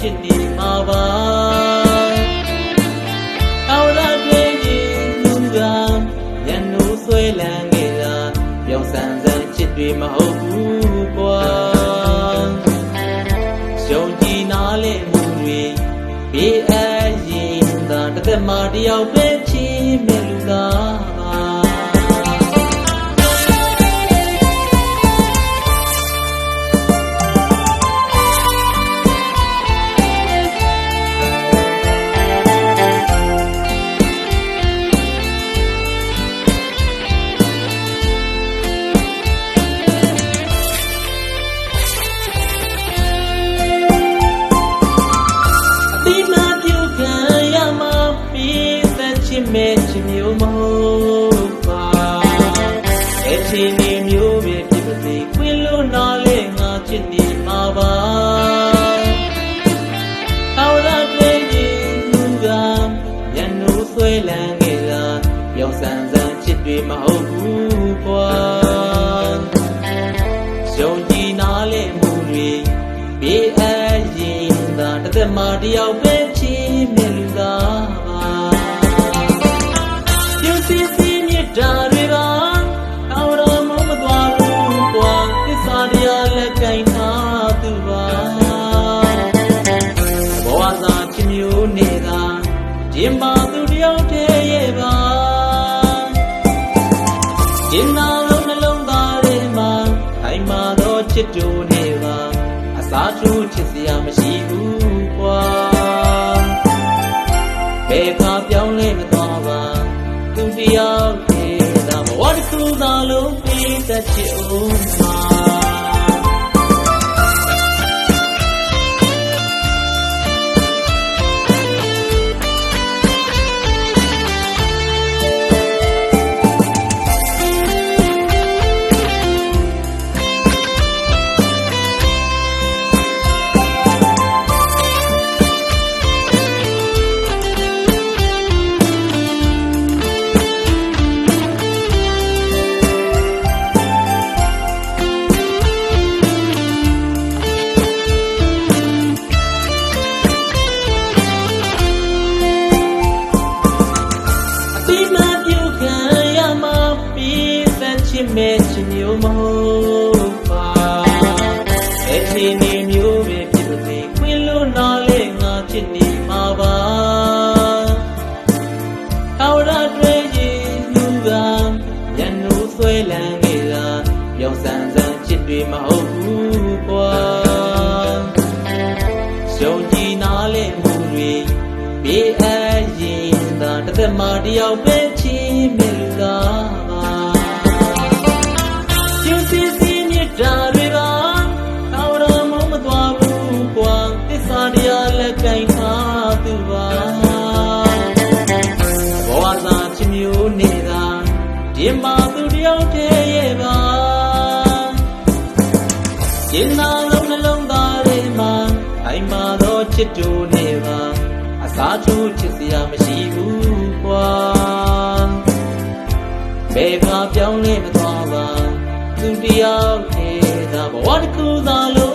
ချစ်နေမှာပါအော်ရတွေ့ရင်လူကညနိုးဆွဲလန်းခဲ့တာပြောင်းဆန်းဆန်းချစ်တွေမဟုတ်ဘူးကွာရှုံကြည်နားလဲမှုတွေဘေးအရင်သာတစ်သက်မှတယောက်ပဲချစ်မဲ့လူသားမဲ့ချင်မျိုးမဟုတ်ပါအချင်းနေမျိုးပဲဖြစ်ပါစေခွင်လို့နားလဲငါချစ်နေမှာပါအော်ရတွေ့ရင်လူကညနိုးဆွဲလန်းခဲ့တာပြောင်းဆန်းဆန်းချစ်တွေမဟုတ်ဘူးကွာရှုံကြည်နားလဲမှုတွေဘေးအရင်သာတစ်သက်မှတယောက်ပဲချစ်မဲ့လူသားဒါတွေပါအော်တော်မမသွားဘူးကွာသစ္စာတရားလက်ကင်ထားသူပါဘဝစာချစ်မျိုးနေတာဒီမှာသူတယောက်တည်းရဲ့ပါဒီနာလုံးနှလုံးသားထဲမှာခိုင်မာသောချစ်တူနေပါအစားထိုးချစ်စရာမရှိဘူးကွာဘယ်ကပြောင်းလဲမသွားပါသူတယောက်What is the love that youမဲ့ချင်မျိုးမဟုတ်ပါအချင်းနေမျိုးပဲဖြစ်ပါစေခွင်လို့နားလဲငါချစ်နေမှာပါအော်ရတွေ့ရင်လူကညနိုးဆွဲလန်းခဲ့တာပြောင်းဆန်းဆန်းချစ်တွေမဟုတ်ဘူးကွာရှုံကြည်နားလဲမှုတွေဘေးအရင်သာတစ်သက်မှတယောက်ပဲချစ်မဲ့လူသားဒါတွေပါအော်တော်မမသွားဘူးကွာသစ္စာတရားလက်ကင်ထားသူပါဘဝစာချစ်မျိုးနေတာဒီမှာသူတယောက်တည်းရဲ့ပါဒီနာလုံးနှလုံးသားထဲမှာအိမ်မာသောချစ်တူနေပါအစားထိုးချစ်စရာမရှိဘူးကွာဘယ်ကပြောင်းလဲမသွားပါသူတယောက်ဘဝတစ်ခုသာလို့